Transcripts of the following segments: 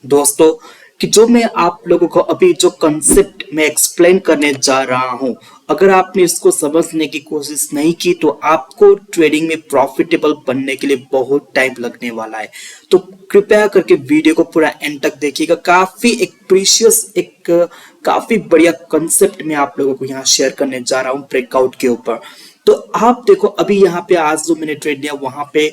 दोस्तों कि जो मैं आप लोगों को अभी जो कंसेप्ट में एक्सप्लेन करने जा रहा हूं, अगर आपने इसको समझने की कोशिश नहीं की तो आपको ट्रेडिंग में प्रॉफिटेबल बनने के लिए बहुत टाइम लगने वाला है। तो कृपया करके वीडियो को पूरा एंड तक देखिएगा। काफी एक प्रीशियस काफी बढ़िया कंसेप्ट मैं आप लोगों को यहाँ शेयर करने जा रहा हूँ ब्रेकआउट के ऊपर। तो आप देखो अभी यहाँ पे आज जो मैंने ट्रेड लिया वहां पे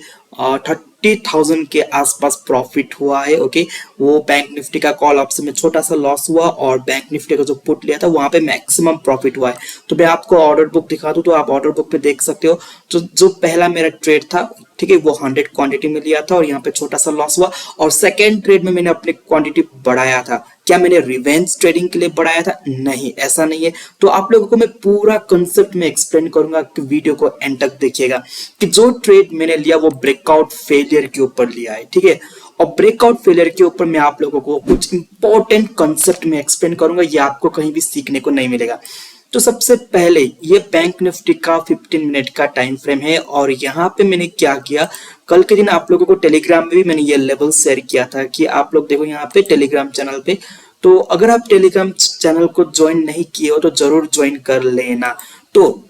30,000 के आसपास प्रॉफिट हुआ है। ओके, वो बैंक निफ्टी का कॉल ऑप्शन में छोटा सा लॉस हुआ और बैंक निफ्टी का जो पुट लिया था वहां पे मैक्सिमम प्रॉफिट हुआ है। तो मैं आपको ऑर्डर बुक दिखा दूं तो आप ऑर्डर बुक पे देख सकते हो। तो जो पहला मेरा ट्रेड था, ठीक है, वो 100 क्वांटिटी में लिया था और यहाँ पे छोटा सा लॉस हुआ। और सेकेंड ट्रेड में मैंने अपनी क्वांटिटी बढ़ाया था। क्या मैंने रिवेंज ट्रेडिंग के लिए बढ़ाया था? नहीं, ऐसा नहीं है। तो आप लोगों को मैं पूरा कंसेप्ट में एक्सप्लेन करूंगा कि वीडियो को एंड तक देखिएगा कि जो ट्रेड मैंने लिया वो ब्रेकआउट फेलियर के ऊपर लिया है, ठीक है। और ब्रेकआउट फेलियर के ऊपर मैं आप लोगों को कुछ इंपॉर्टेंट कंसेप्ट में एक्सप्लेन करूंगा, ये आपको कहीं भी सीखने को नहीं मिलेगा। तो सबसे पहले ये बैंक निफ्टी का 15 मिनट का टाइम फ्रेम है और यहाँ पे मैंने क्या किया, कल के दिन आप लोगों को टेलीग्राम में भी मैंने ये लेवल शेयर किया था कि आप लोग देखो यहाँ पे टेलीग्राम चैनल पे। तो अगर आप टेलीग्राम चैनल को ज्वाइन नहीं किए हो तो जरूर ज्वाइन कर लेना। तो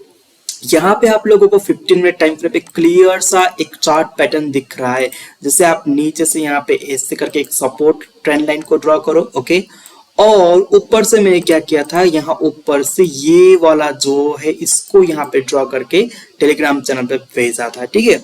यहाँ पे आप लोगों को 15 मिनट टाइम फ्रेम पे क्लियर सा एक चार्ट पैटर्न दिख रहा है। जैसे आप नीचे से यहाँ पे ऐसे करके एक सपोर्ट ट्रेंड लाइन को ड्रॉ करो, ओके। और ऊपर से मैंने क्या किया था, यहाँ ऊपर से ये वाला जो है इसको यहाँ पे ड्रॉ करके टेलीग्राम चैनल पे भेजा था, ठीक है।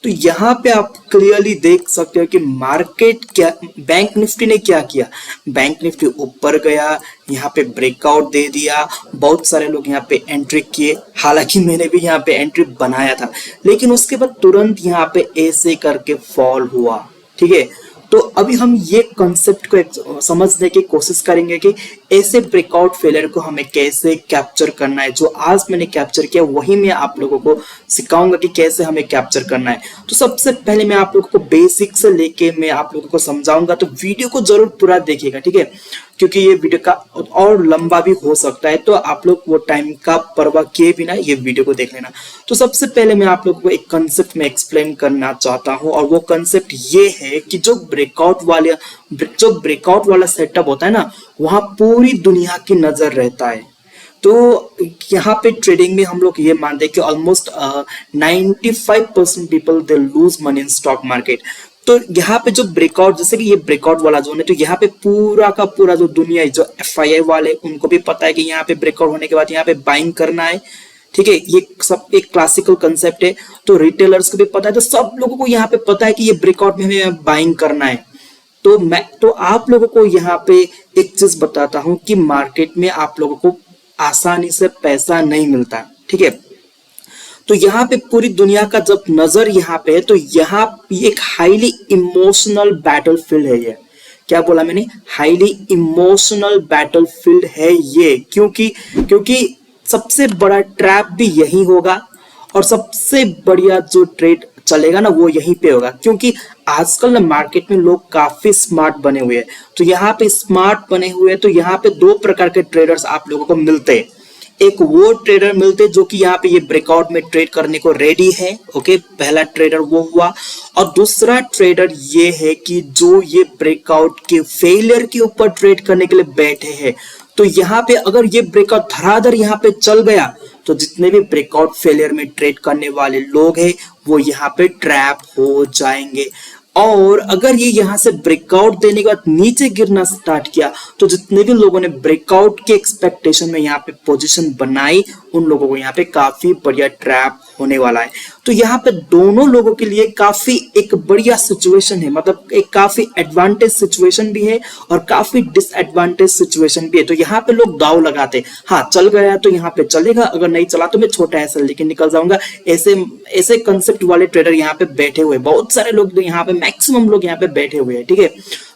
तो यहाँ पे आप क्लियरली देख सकते हो कि मार्केट क्या, बैंक निफ्टी ने क्या किया, बैंक निफ्टी ऊपर गया, यहाँ पे ब्रेकआउट दे दिया, बहुत सारे लोग यहाँ पे एंट्री किए, हालांकि मैंने भी यहाँ पे एंट्री बनाया था, लेकिन उसके बाद तुरंत यहाँ पे ऐसे करके फॉल हुआ, ठीक है। तो अभी हम ये कॉन्सेप्ट को समझने की कोशिश करेंगे कि ऐसे ब्रेकआउट फेलियर को हमें कैसे कैप्चर करना है। जो आज मैंने कैप्चर किया वही मैं आप लोगों को सिखाऊंगा कि कैसे हमें कैप्चर करना है। तो सबसे पहले मैं आप लोगों को बेसिक से लेके मैं आप लोगों को समझाऊंगा, तो वीडियो को जरूर पूरा देखिएगा, ठीक है, क्योंकि ये वीडियो का और लंबा भी हो सकता है। तो आप लोग वो टाइम का परवाह किए बिना ये वीडियो को देख लेना। तो सबसे पहले मैं आप लोगों को एक कंसेप्ट में एक्सप्लेन करना चाहता हूं और वो कंसेप्ट ये है कि जो ब्रेकआउट वाला सेटअप होता है ना, वहां पूरी दुनिया की नजर रहता है। तो यहाँ पे ट्रेडिंग में हम लोग ये मानते हैं कि almost 95% people they lose money in stock market. तो यहाँ पे जो ब्रेकआउट, जैसे कि ये ब्रेकआउट वाला जोन है, तो यहाँ पे पूरा का पूरा जो दुनिया है, जो FII वाले, उनको भी पता है कि यहाँ पे ब्रेकआउट होने के बाद यहाँ पे बाइंग करना है, ठीक है। ये सब एक क्लासिकल कंसेप्ट है। तो रिटेलर्स को भी पता है, तो सब लोगों को यहाँ पे पता है कि ये ब्रेकआउट में हमें बाइंग करना है। तो आप लोगों को यहाँ पे एक चीज बताता हूं कि मार्केट में आप लोगों को आसानी से पैसा नहीं मिलता, ठीक है। तो यहाँ पे पूरी दुनिया का जब नजर यहाँ पे है, तो यहाँ एक हाईली इमोशनल बैटलफील्ड है। ये क्या बोला मैंने, हाईली इमोशनल बैटलफील्ड है ये, क्योंकि सबसे बड़ा ट्रैप भी यही होगा और सबसे बढ़िया जो ट्रेड चलेगा ना वो यहीं पे होगा। क्योंकि आजकल ना मार्केट में लोग काफी स्मार्ट बने हुए हैं। तो यहाँ पे स्मार्ट बने हुए हैं, तो यहाँ पे दो प्रकार के ट्रेडर्स आप लोगों को मिलते हैं। एक वो ट्रेडर मिलते जो कि यहाँ पे ये ब्रेकआउट में ट्रेड करने को रेडी है, ओके, पहला ट्रेडर वो हुआ। और दूसरा ट्रेडर ये है कि जो ये ब्रेकआउट के फेलियर के ऊपर ट्रेड करने के लिए बैठे हैं। तो यहाँ पे अगर ये ब्रेकआउट धड़ाधड़ यहाँ पे चल गया तो जितने भी ब्रेकआउट फेलियर में ट्रेड करने वाले लोग हैं वो यहाँ पे ट्रैप हो जाएंगे। और अगर ये यहाँ से ब्रेकआउट देने के बाद नीचे गिरना स्टार्ट किया तो जितने भी लोगों ने ब्रेकआउट के एक्सपेक्टेशन में यहाँ पे पोजीशन बनाई उन लोगों को यहाँ पे काफी बढ़िया ट्रैप होने वाला है। तो यहाँ पे दोनों लोगों के लिए काफी एक बढ़िया सिचुएशन है, मतलब एक काफी एडवांटेज सिचुएशन भी है और काफी डिसएडवांटेज सिचुएशन भी है। तो यहाँ पे लोग दाव लगाते, हाँ चल गया तो यहाँ पे चलेगा, अगर नहीं चला तो मैं छोटा ऐसा लेके निकल जाऊंगा। ऐसे कंसेप्ट वाले ट्रेडर यहाँ पे बैठे हुए, बहुत सारे लोग यहाँ पे, मैक्सिमम लोग यहाँ पे बैठे हुए हैं, ठीक है।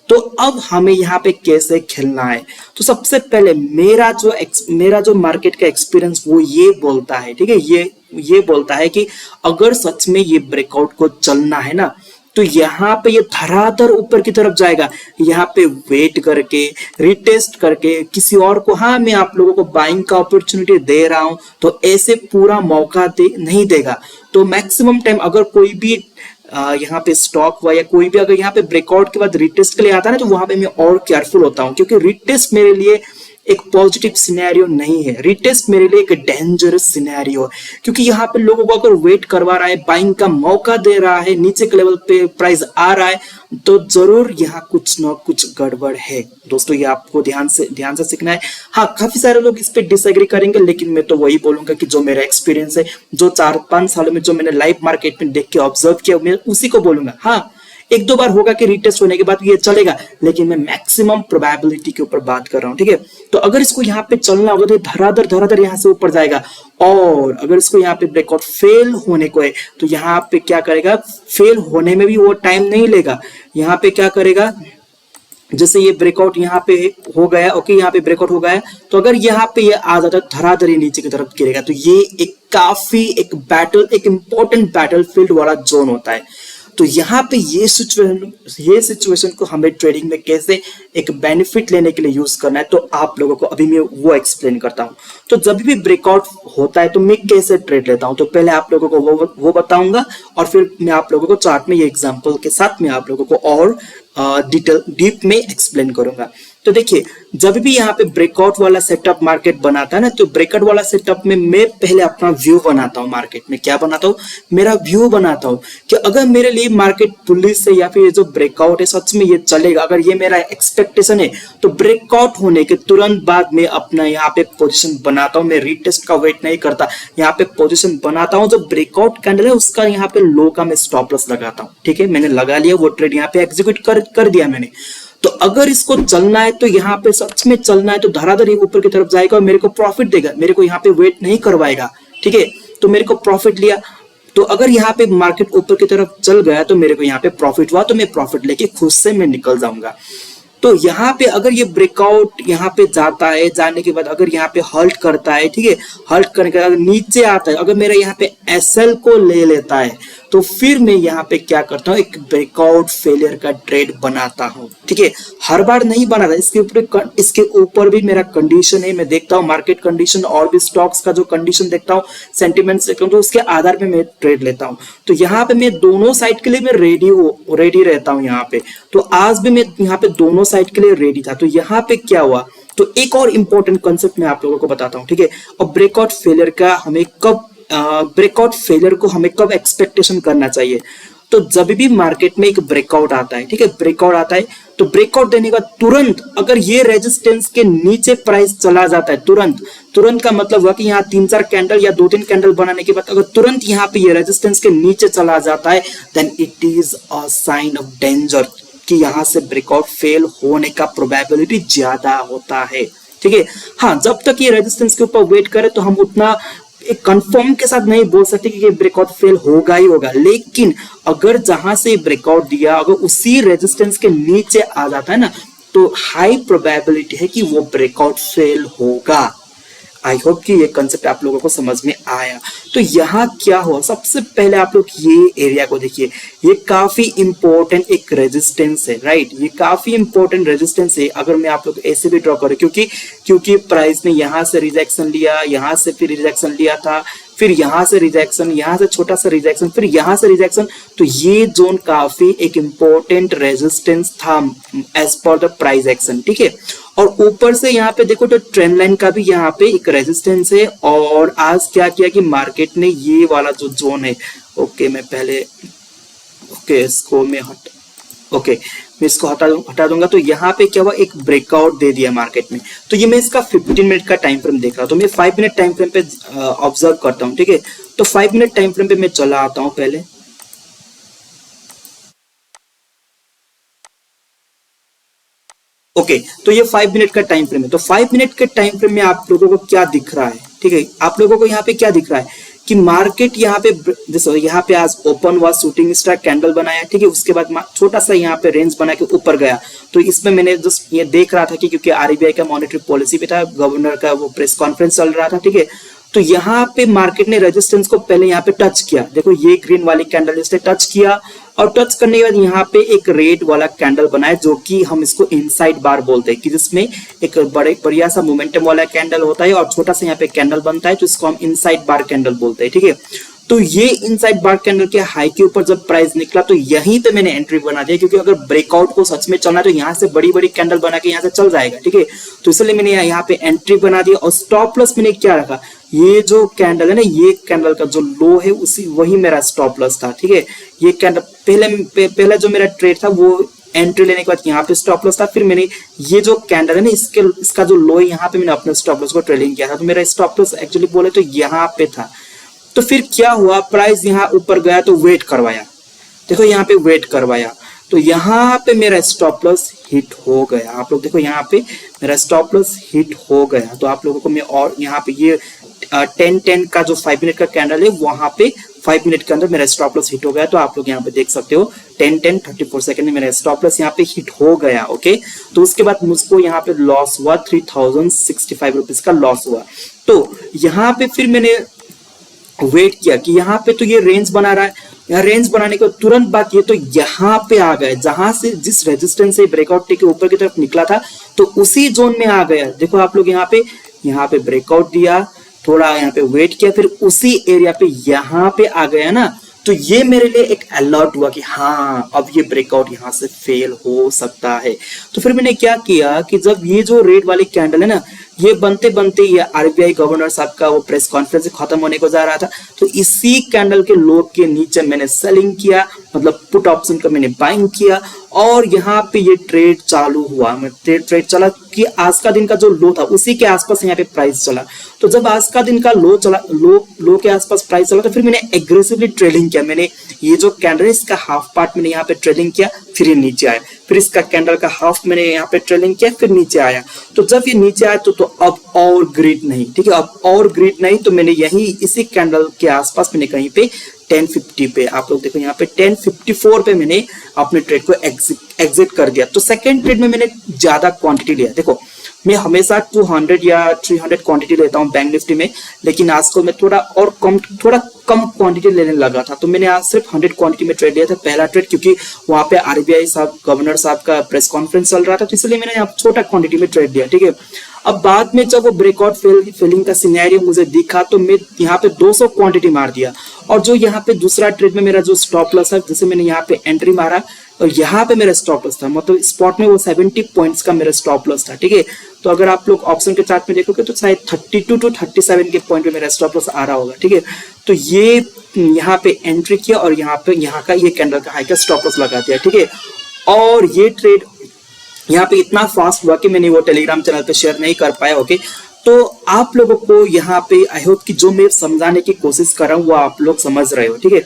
तो अब हमें यहाँ पे कैसे खेलना है, तो सबसे पहले मेरा जो मार्केट का एक्सपीरियंस वो ये बोलता है, ठीक है, ये बोलता है कि अगर सच में ये ब्रेकआउट को चलना है ना, तो यहाँ पे ये धराधर ऊपर की तरफ जाएगा। यहाँ पे वेट करके, रिटेस्ट करके किसी और को, हाँ मैं आप लोगों को बाइंग का अपॉर्चुनिटी दे रहा हूं, तो ऐसे पूरा मौका नहीं देगा। तो मैक्सिमम टाइम अगर कोई भी यहाँ पे स्टॉक हुआ या कोई भी अगर यहाँ पे ब्रेकआउट के बाद रिटेस्ट के लिए आता है ना, तो वहां पे मैं और केयरफुल होता हूँ, क्योंकि रिटेस्ट मेरे लिए एक पॉजिटिव सिनेरियो नहीं है, रिटेस्ट मेरे लिए एक डेंजरस सिनेरियो है, क्योंकि यहाँ पे लोगों को अगर वेट करवा रहा है, बाइंग का मौका दे रहा है, नीचे के लेवल पे प्राइस आ रहा है, तो जरूर यहाँ कुछ ना कुछ गड़बड़ है दोस्तों। ये आपको ध्यान से सीखना है। हाँ, काफी सारे लोग इस पे डिसएग्री करेंगे, लेकिन मैं तो वही बोलूंगा कि जो मेरा एक्सपीरियंस है, जो 4-5 सालों में जो मैंने लाइव मार्केट में देख के ऑब्जर्व किया, मैं उसी को बोलूंगा। हाँ, एक दो बार होगा कि रिटेस्ट होने के बाद ये चलेगा, लेकिन मैं मैक्सिमम प्रोबेबिलिटी के ऊपर बात कर रहा हूं, ठीक है। तो अगर इसको यहाँ पे चलना होगा तो धराधर यहाँ से ऊपर जाएगा, और अगर इसको यहाँ पे ब्रेकआउट फेल होने को है तो यहाँ पे क्या करेगा, फेल होने में भी वो टाइम नहीं लेगा। यहाँ पे क्या करेगा, जैसे ये ब्रेकआउट यहाँ पे हो गया, ओके, यहाँ पे ब्रेकआउट हो गया, तो अगर यहाँ पे ये आ जाता है धराधर नीचे की तरफ गिरेगा, तो ये एक काफी एक इंपॉर्टेंट बैटलफील्ड वाला जोन होता है। तो यहाँ पे ये सिचुएशन को हमें ट्रेडिंग में कैसे एक बेनिफिट लेने के लिए यूज करना है, तो आप लोगों को अभी मैं वो एक्सप्लेन करता हूँ। तो जब भी ब्रेकआउट होता है तो मैं कैसे ट्रेड लेता हूँ, तो पहले आप लोगों को वो बताऊंगा, और फिर मैं आप लोगों को चार्ट में ये एग्जांपल के साथ मैं आप लोगों को और डीप में एक्सप्लेन करूंगा। तो देखिए, जब भी यहाँ पे ब्रेकआउट वाला सेटअप मार्केट बनाता है ना, तो ब्रेकआउट वाला सेटअप में मैं पहले अपना व्यू बनाता हूँ। मार्केट में क्या बनाता हूँ, मेरा व्यू बनाता हूँ कि अगर मेरे लिए मार्केट पुलिस से या फिर ये जो ब्रेकआउट है सच में ये चलेगा, अगर ये मेरा एक्सपेक्टेशन है, तो ब्रेकआउट होने के तुरंत बाद मैं अपना यहाँ पे पोजिशन बनाता हूँ। मैं रीटेस्ट का वेट नहीं करता, यहाँ पे पोजिशन बनाता हूँ। जो ब्रेकआउट कैंडल है उसका यहाँ पे लो का मैं स्टॉप लॉस लगाता हूँ, ठीक है। मैंने लगा लिया, वो ट्रेड यहाँ पे एग्जीक्यूट कर दिया मैंने। तो अगर इसको चलना है, तो यहाँ पे सच में चलना है, तो धराधर ऊपर की तरफ जाएगा और मेरे को प्रॉफिट देगा, मेरे को यहाँ पे वेट नहीं करवाएगा, ठीक है। तो मेरे को प्रॉफिट लिया, तो अगर यहाँ पे मार्केट ऊपर की तरफ चल गया तो मेरे को यहाँ पे प्रॉफिट हुआ, तो मैं प्रॉफिट लेके खुद से मैं निकल जाऊंगा। तो यहाँ पे अगर ये ब्रेकआउट यहाँ पे जाता है, जाने के बाद अगर यहाँ पे हल्ट करता है, ठीक है, हल्ट करने के बाद नीचे आता है, अगर मेरा यहाँ पे एसएल को ले लेता है, तो फिर मैं यहाँ पे क्या करता हूँ, एक ब्रेकआउट फेलियर का ट्रेड बनाता हूँ, ठीक है। हर बार नहीं बनाता, इसके ऊपर भी मेरा कंडीशन है, मैं देखता हूँ मार्केट कंडीशन और भी स्टॉक्स का जो कंडीशन देखता हूँ, सेंटिमेंट्स देखता हूँ, तो उसके आधार पे मैं ट्रेड लेता हूँ। तो यहाँ पे मैं दोनों साइड के लिए मैं रेडी रहता हूँ यहाँ पे। तो आज भी मैं यहाँ पे दोनों साइड के लिए रेडी था। तो यहाँ पे क्या हुआ, तो एक और इंपॉर्टेंट कंसेप्ट मैं आप लोगों को बताता हूँ, ठीक है। और ब्रेकआउट फेलियर को हमें कब एक्सपेक्टेशन करना चाहिए, तो जब भी मार्केट में एक ब्रेकआउट आता है, ठीक है, ब्रेकआउट आता है, तो ब्रेकआउट देने का तुरंत अगर ये रेजिस्टेंस के नीचे प्राइस चला जाता है, तुरंत का मतलब हुआ कि यहाँ 3-4 कैंडल या 2-3 कैंडल बनाने के बाद अगर तुरंत यहाँ पे ये रेजिस्टेंस के नीचे चला जाता है, then it is a sign of danger कि यहाँ से ब्रेकआउट फेल होने का प्रोबेबिलिटी ज्यादा होता है, ठीक है। हाँ, जब तक ये रेजिस्टेंस के ऊपर वेट करे तो हम उतना एक कंफर्म के साथ नहीं बोल सकते कि ये ब्रेकआउट फेल होगा ही होगा, लेकिन अगर जहां से ब्रेकआउट दिया अगर उसी रेजिस्टेंस के नीचे आ जाता है ना, तो हाई प्रोबेबिलिटी है कि वो ब्रेकआउट फेल होगा। आई होप कि ये कंसेप्ट आप लोगों को समझ में आया। तो यहाँ क्या हुआ, सबसे पहले आप लोग ये एरिया को देखिए, ये काफी इंपॉर्टेंट एक रेजिस्टेंस है, राइट। ये काफी इंपॉर्टेंट रेजिस्टेंस है। अगर मैं आप लोग ऐसे भी ड्रॉ करूं, क्योंकि प्राइस ने यहाँ से रिजेक्शन लिया, यहाँ से फिर रिजेक्शन लिया था, फिर यहाँ से रिजेक्शन, यहाँ से छोटा सा रिजेक्शन, फिर यहाँ से रिजेक्शन, तो ये जोन काफी एक इंपॉर्टेंट रेजिस्टेंस था as per the price action, ठीक है। और ऊपर से यहाँ पे देखो तो ट्रेंड लाइन का भी यहाँ पे एक रेजिस्टेंस है। और आज क्या किया कि मार्केट ने ये वाला जो जोन है, मैं इसको हटा दूंगा। तो यहाँ पे क्या हुआ, एक ब्रेकआउट दे दिया मार्केट में। तो ये मैं इसका 15 मिनट का टाइम फ्रेम देख रहा हूँ, तो मैं 5 मिनट टाइम फ्रेम पे ऑब्जर्व करता हूँ, ठीक है। तो 5 मिनट टाइम फ्रेम पे मैं चला आता हूँ पहले। ओके, तो ये 5 मिनट का टाइम फ्रेम है। तो 5 मिनट के टाइम फ्रेम में आप लोगों को क्या दिख रहा है, ठीक है, आप लोगों को यहाँ पे क्या दिख रहा है कि मार्केट यहाँ पे जैसे यहाँ पे आज ओपन हुआ, शूटिंग स्टार कैंडल बनाया, ठीक है, उसके बाद छोटा सा यहाँ पे रेंज बना के ऊपर गया। तो इसमें मैंने जस्ट ये देख रहा था कि क्योंकि आरबीआई का मॉनेटरी पॉलिसी पे था, गवर्नर का वो प्रेस कॉन्फ्रेंस चल रहा था, ठीक है। तो यहाँ पे मार्केट ने रेजिस्टेंस को पहले यहाँ पे टच किया, देखो ये ग्रीन वाली कैंडल इसने टच किया, और टच करने के बाद यहाँ पे एक रेड वाला कैंडल बनाया, जो कि हम इसको इनसाइड बार बोलते हैं, कि जिसमें एक बढ़िया सा मोमेंटम वाला कैंडल होता है और छोटा सा यहाँ पे कैंडल बनता है, तो इसको हम इनसाइड बार कैंडल बोलते हैं, ठीक है। तो ये इनसाइड बार कैंडल के हाई के ऊपर जब प्राइस निकला तो यहीं पे मैंने एंट्री बना दिया, क्योंकि अगर ब्रेकआउट को सच में चलना है तो यहाँ से बड़ी बड़ी कैंडल बना के यहाँ से चल जाएगा, ठीक है। तो इसलिए मैंने यहाँ पे एंट्री बना दिया और स्टॉप लॉस मैंने क्या रखा, ये जो कैंडल है ना, ये कैंडल का जो लो है उसी वही मेरा स्टॉप लॉस था, ठीक है। ये कैंडल पहले जो मेरा ट्रेड था वो एंट्री लेने के बाद यहाँ पे स्टॉप लॉस था, फिर मैंने ये जो कैंडल है ना इसका जो लो है यहाँ पे मैंने अपने स्टॉप लॉस को ट्रेलिंग किया था, तो मेरा स्टॉप लॉस एक्चुअली बोले तो यहाँ पे था। तो फिर क्या हुआ, प्राइस यहाँ ऊपर गया तो वेट करवाया, देखो यहाँ पे वेट करवाया, तो यहाँ पे मेरा स्टॉप लॉस हिट हो गया। आप लोग देखो यहाँ पे मेरा स्टॉप लॉस हिट हो गया। तो आप लोगों को मैं और यहाँ पे ये 10-10 का जो 5 मिनट का कैंडल है वहां पे 5 मिनट के अंदर मेरा स्टॉप लॉस हिट हो गया। तो आप लोग यहाँ पे देख सकते हो 10-10 34 सेकंड में मेरा स्टॉप लॉस यहाँ पे हिट हो गया, ओके। तो उसके बाद मुझको यहाँ पे लॉस हुआ 3065 रुपीज का लॉस हुआ। तो यहाँ पे फिर मैंने वेट किया कि यहाँ पे तो ये रेंज बना रहा है, यहाँ रेंज बनाने के तुरंत बाद ये तो यहाँ पे आ गए, जहां से जिस रेजिस्टेंस से ब्रेकआउट के ऊपर की तरफ निकला था तो उसी जोन में आ गया। देखो आप लोग यहाँ पे ब्रेकआउट दिया, थोड़ा यहाँ पे वेट किया, फिर उसी एरिया पे यहाँ पे आ गया ना। तो ये मेरे लिए एक अलर्ट हुआ कि हाँ अब ये ब्रेकआउट यहाँ से फेल हो सकता है। तो फिर मैंने क्या किया कि जब ये जो रेड वाली कैंडल है ना, ये बनते बनते ये आरबीआई गवर्नर साहब का वो प्रेस कॉन्फ्रेंस खत्म होने को जा रहा था, तो इसी कैंडल के लो के नीचे मैंने सेलिंग किया, मतलब पुट ऑप्शन का मैंने बाइंग किया और यहाँ पे ये ट्रेड चालू हुआ। मैं ट्रेड चला कि आज का दिन का जो लो था उसी के आसपास यहाँ पे प्राइस चला। तो जब आज का दिन का लो चला, लो के आसपास प्राइस चला, तो फिर मैंने एग्रेसिवली ट्रेडिंग किया। मैंने ये जो कैंडल है इसका हाफ पार्ट मैंने यहाँ पे ट्रेडिंग किया, फिर ये नीचे आया, फिर इसका कैंडल का हाफ मैंने यहाँ पे ट्रेडिंग किया, फिर नीचे आया। तो जब ये नीचे आया तो अब और ग्रीड नहीं, ठीक है, अब और ग्रीड नहीं, तो मैंने यही इसी कैंडल के आसपास मैंने कहीं पे 1050 पे, आप लोग देखो यहाँ पे 1054 पे मैंने अपने ट्रेड को एग्जिट कर दिया। तो सेकंड ट्रेड में मैंने ज्यादा क्वांटिटी लिया। देखो मैं हमेशा 200 या 300 क्वांटिटी लेता हूँ बैंक निफ्टी में, लेकिन आज को मैं थोड़ा कम क्वांटिटी लेने लगा था। तो मैंने आज सिर्फ 100 क्वांटिटी में ट्रेड लिया था पहला ट्रेड, क्योंकि वहां पे आरबीआई साहब गवर्नर साहब का प्रेस कॉन्फ्रेंस चल रहा था, तो इसलिए मैंने यहाँ छोटा क्वांटिटी में ट्रेड लिया, ठीक है। अब बाद में जब वो ब्रेकआउट फेलिंग का सिनेरियो मुझे दिखा तो मैं यहाँ पे 200 क्वांटिटी मार दिया, और जो यहाँ पे दूसरा ट्रेड में मेरा जो स्टॉप लॉस है, जैसे मैंने यहाँ पे एंट्री मारा और यहाँ पे मेरा स्टॉप लॉस था, मतलब स्पॉट में वो 70 पॉइंट्स का मेरा स्टॉप लॉस था, ठीक है। तो अगर आप लोग ऑप्शन के चार्ट में देखोगे तो शायद 32 to 37 के पॉइंट पे मेरा स्टॉप लॉस आ रहा होगा, ठीक है। तो ये यहाँ पे एंट्री किया और यहाँ का ये कैंडल का हाई का स्टॉप लॉस लगा दिया, ठीक है। और ये ट्रेड यहाँ पे इतना फास्ट हुआ कि मैंने वो टेलीग्राम चैनल पे शेयर नहीं कर पाया, ओके। तो आप लोगों को यहाँ पे आई होप कि जो मैं समझाने की कोशिश कर रहा हूँ वो आप लोग समझ रहे हो, ठीक है।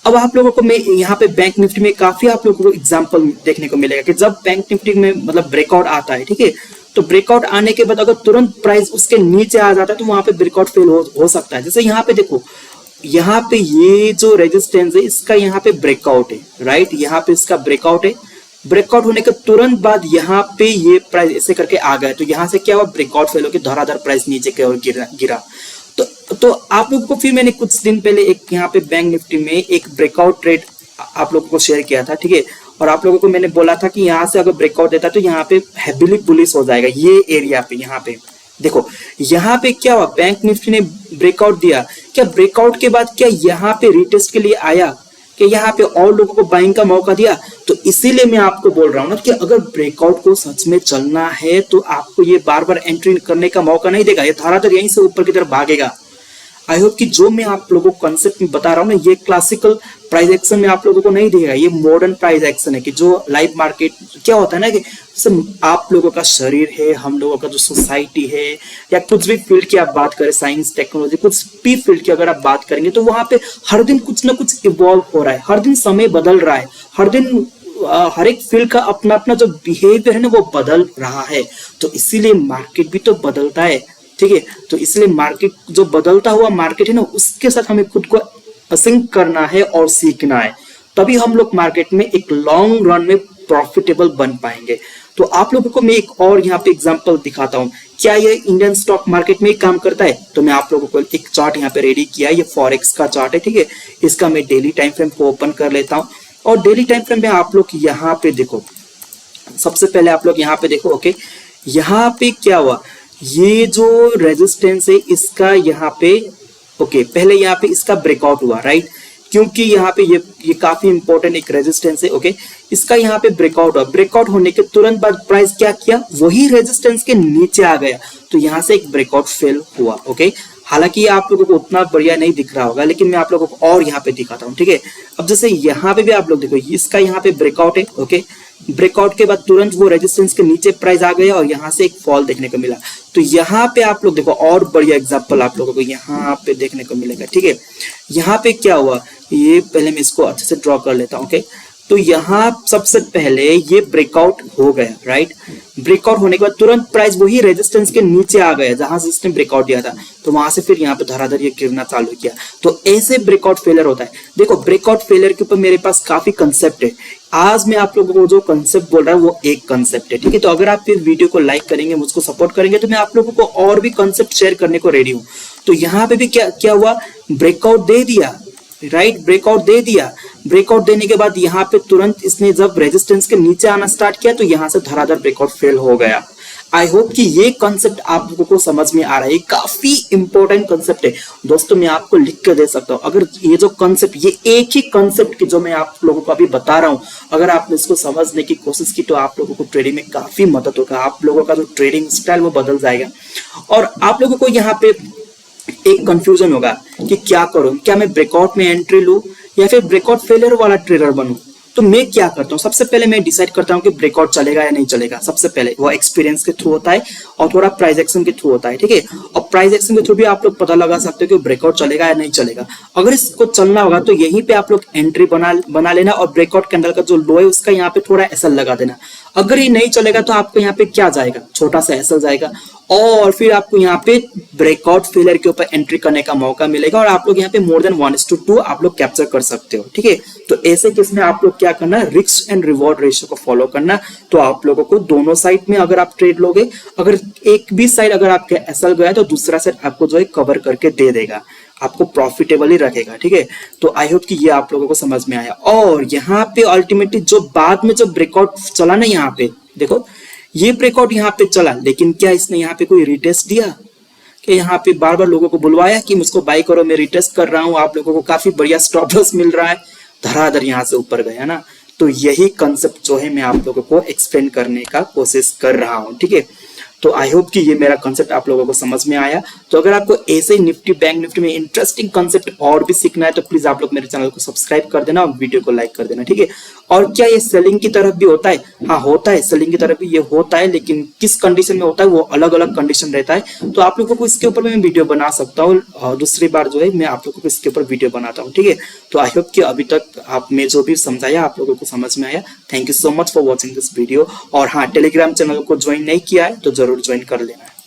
अब आप लोगों को मैं यहाँ पे बैंक निफ्टी में काफी आप लोगों को एग्जांपल देखने को मिलेगा कि जब बैंक निफ्टी में मतलब ब्रेकआउट आता है, ठीक है, तो ब्रेकआउट आने के बाद अगर तुरंत प्राइस उसके नीचे आ जाता है तो वहां पे ब्रेकआउट फेल हो सकता है। जैसे यहाँ पे देखो, यहाँ पे ये जो रेजिस्टेंस है इसका यहाँ पे ब्रेकआउट है, राइट, यहाँ पे इसका ब्रेकआउट है। ब्रेकआउट होने के तुरंत बाद यहाँ पे ये प्राइस ऐसे करके आ गया, तो यहाँ से क्या हुआ, ब्रेकआउट फेल होकर धड़ाधड़ प्राइस नीचे की ओर गिरा। तो आप लोगों को फिर मैंने कुछ दिन पहले एक यहाँ पे बैंक निफ्टी में एक ब्रेकआउट ट्रेड आप लोगों को शेयर किया था, ठीक है। और आप लोगों को मैंने बोला था कि यहाँ से अगर ब्रेकआउट देता है तो यहाँ पे हैवीली बुलिश हो जाएगा, ये एरिया पे। यहाँ पे देखो, यहाँ पे क्या हुआ, बैंक निफ्टी ने ब्रेकआउट दिया, क्या ब्रेकआउट के बाद क्या यहाँ पे रिटेस्ट के लिए आया, कि यहाँ पे और लोगों को बाइंग का मौका दिया। तो इसीलिए मैं आपको बोल रहा हूँ ना कि अगर ब्रेकआउट को सच में चलना है तो आपको ये बार बार एंट्री करने का मौका नहीं देगा, ये धड़ाधड़ यहीं से ऊपर की तरफ भागेगा। आई होप कि जो मैं आप लोगों को कंसेप्ट में बता रहा हूँ ना, ये क्लासिकल प्राइस एक्शन में आप लोगों को नहीं देगा, ये मॉडर्न प्राइस एक्शन है। कि जो लाइव मार्केट क्या होता है ना, कि जैसे आप लोगों का शरीर है, हम लोगों का जो सोसाइटी है, या कुछ भी फील्ड की आप बात करें, साइंस टेक्नोलॉजी कुछ भी फील्ड की अगर आप बात करेंगे तो वहां पे हर दिन कुछ ना कुछ इवॉल्व हो रहा है, हर दिन समय बदल रहा है, हर दिन हर एक फील्ड का अपना अपना जो बिहेवियर है ना वो बदल रहा है। तो इसीलिए मार्केट भी तो बदलता है, ठीक है। तो इसलिए मार्केट जो बदलता हुआ मार्केट है ना, उसके साथ हमें खुद को सिंक करना है और सीखना है, तभी हम लोग मार्केट में एक लॉन्ग रन में प्रॉफिटेबल बन पाएंगे। तो आप लोगों को मैं एक और यहाँ पे एग्जांपल दिखाता हूँ, क्या ये इंडियन स्टॉक मार्केट में काम करता है। तो मैं आप लोगों को एक चार्ट यहाँ पे रेडी किया, ये फॉरेक्स का चार्ट है, ठीक है। इसका मैं डेली टाइम फ्रेम को ओपन कर लेता हूँ, और डेली टाइम फ्रेम में आप लोग यहाँ पे देखो, सबसे पहले आप लोग यहाँ पे देखो, ओके। यहाँ पे क्या हुआ, ये जो रेजिस्टेंस है इसका यहाँ पे ओके, पहले यहाँ पे इसका ब्रेकआउट हुआ, राइट, क्योंकि यहाँ पे ये काफी इंपॉर्टेंट एक रेजिस्टेंस है। ओके, इसका यहाँ पे ब्रेकआउट हुआ, ब्रेकआउट होने के तुरंत बाद प्राइस क्या किया, वही रेजिस्टेंस के नीचे आ गया, तो यहाँ से एक ब्रेकआउट फेल हुआ। ओके, हालांकि आप लोगों को उतना बढ़िया नहीं दिख रहा होगा, लेकिन मैं आप लोगों को और यहाँ पे दिखाता हूँ। ठीक है, अब जैसे यहाँ पे भी आप लोग देखो, इसका यहाँ पे ब्रेकआउट है। ओके, ब्रेकआउट के बाद तुरंत वो रेजिस्टेंस के नीचे प्राइस आ गया और यहाँ से एक फॉल देखने को मिला। तो यहाँ पे आप लोग देखो और बढ़िया एग्जांपल आप लोगों को यहाँ पे देखने को मिलेगा। ठीक है, यहाँ पे क्या हुआ, ये पहले मैं इसको अच्छे से ड्रॉ कर लेता हूँ। ओके, तो यहाँ सबसे पहले ये ब्रेकआउट हो गया, राइट, ब्रेकआउट होने के बाद तुरंत प्राइस वही रेजिस्टेंस के नीचे आ गया जहां से इसने ब्रेकआउट दिया था, तो वहां से फिर यहाँ पे धराधर ये गिरना चालू किया। तो ऐसे ब्रेकआउट फेलियर होता है। देखो, ब्रेकआउट फेलियर के ऊपर मेरे पास काफी कंसेप्ट है, आज मैं आप लोगों को जो कंसेप्ट बोल रहा हूँ वो एक कंसेप्ट है। ठीक है, तो अगर आप फिर वीडियो को लाइक करेंगे, मुझको सपोर्ट करेंगे, तो मैं आप लोगों को और भी कंसेप्ट शेयर करने को रेडी हूँ। तो यहाँ पे भी क्या हुआ, ब्रेकआउट दे दिया, राइट, ब्रेकआउट दे दिया। ब्रेकआउट देने के बाद यहाँ पे तुरंत इसने जब रेजिस्टेंस के नीचे आना स्टार्ट किया तो यहाँ से धराधर ब्रेकआउट फेल हो गया। आई होप कि ये कंसेप्ट आप लोगों को समझ में आ रहा है, काफी इंपॉर्टेंट कंसेप्ट है दोस्तों, मैं आपको लिख के दे सकता हूँ। अगर ये जो कंसेप्ट, ये एक ही कंसेप्ट की जो मैं आप लोगों को अभी बता रहा हूँ, अगर आपने इसको समझने की कोशिश की तो आप लोगों को ट्रेडिंग में काफी मदद होगा, आप लोगों का जो ट्रेडिंग स्टाइल वो बदल जाएगा। और आप लोगों को यहाँ पे एक कंफ्यूजन होगा कि क्या करूं, क्या मैं ब्रेकआउट में एंट्री लूं या फिर ब्रेकआउट फेलियर वाला ट्रेडर बनूं। तो मैं क्या करता हूँ, सबसे पहले मैं डिसाइड करता हूँ कि ब्रेकआउट चलेगा या नहीं चलेगा। सबसे पहले वो एक्सपीरियंस के थ्रू होता है और थोड़ा प्राइस एक्शन के थ्रू होता है। ठीक है, और प्राइस एक्शन के थ्रू भी आप लोग पता लगा सकते हो कि ब्रेकआउट चलेगा या नहीं चलेगा। अगर इसको चलना होगा तो यहीं पे आप लोग एंट्री बना लेना और ब्रेकआउट कैंडल का जो लो है उसका यहाँ पे थोड़ा एसएल लगा देना। अगर ये नहीं चलेगा तो आपको यहाँ पे क्या जाएगा, छोटा सा एसएल जाएगा और फिर आपको यहाँ पे ब्रेकआउट फेलियर के ऊपर एंट्री करने का मौका मिलेगा और आप लोग यहाँ पे मोर देन 1:2 आप लोग कैप्चर कर सकते हो। ठीक है, तो ऐसे केस में आप लोग क्या करना, रिस्क एंड रिवॉर्ड रेशियो को फॉलो करना। तो आप लोगों को दोनों साइड में अगर आप ट्रेड लोगे, अगर एक भी साइड अगर आपके एसएल गया तो दूसरा साइड आपको जो है कवर करके दे देगा, आपको प्रॉफिटेबल ही रखेगा। ठीक है, तो आई होप कि ये आप लोगों को समझ में आया। और यहाँ पे अल्टीमेटली जो बाद में जो ब्रेकआउट चला ना, यहाँ पे देखो ये ब्रेकआउट यहाँ पे चला, लेकिन क्या इसने यहाँ पे कोई रिटेस्ट दिया कि यहाँ पे बार बार लोगों को बुलवाया कि मुझको बाई करो, मैं रिटेस्ट कर रहा हूँ, आप लोगों को काफी बढ़िया स्टॉप लॉस मिल रहा है, धराधर यहाँ से ऊपर गया ना। तो यही कंसेप्ट जो है मैं आप लोगों को एक्सप्लेन करने का कोशिश कर रहा हूँ। ठीक है, तो आई होप कि ये मेरा कंसेप्ट आप लोगों को समझ में आया। तो अगर आपको ऐसे ही निफ्टी बैंक निफ्टी में इंटरेस्टिंग कंसेप्ट और भी सीखना है तो प्लीज आप लोग मेरे चैनल को सब्सक्राइब कर देना और वीडियो को लाइक कर देना। ठीक है, और क्या ये सेलिंग की तरफ भी होता है? हाँ होता है, सेलिंग की तरफ भी ये होता है, लेकिन किस कंडीशन में होता है वो अलग अलग कंडीशन रहता है। तो आप लोगों को इसके ऊपर मैं वीडियो बना सकता हूँ, दूसरी बार जो है मैं आप लोगों को इसके ऊपर वीडियो बनाता हूँ। ठीक है, तो आई होप कि अभी तक आप मैं जो भी समझाया आप लोगों को समझ में आया। Thank you so much for watching this video. और हाँ, टेलीग्राम चैनल को ज्वाइन नहीं किया है तो जरूर ज्वाइन कर लेना है।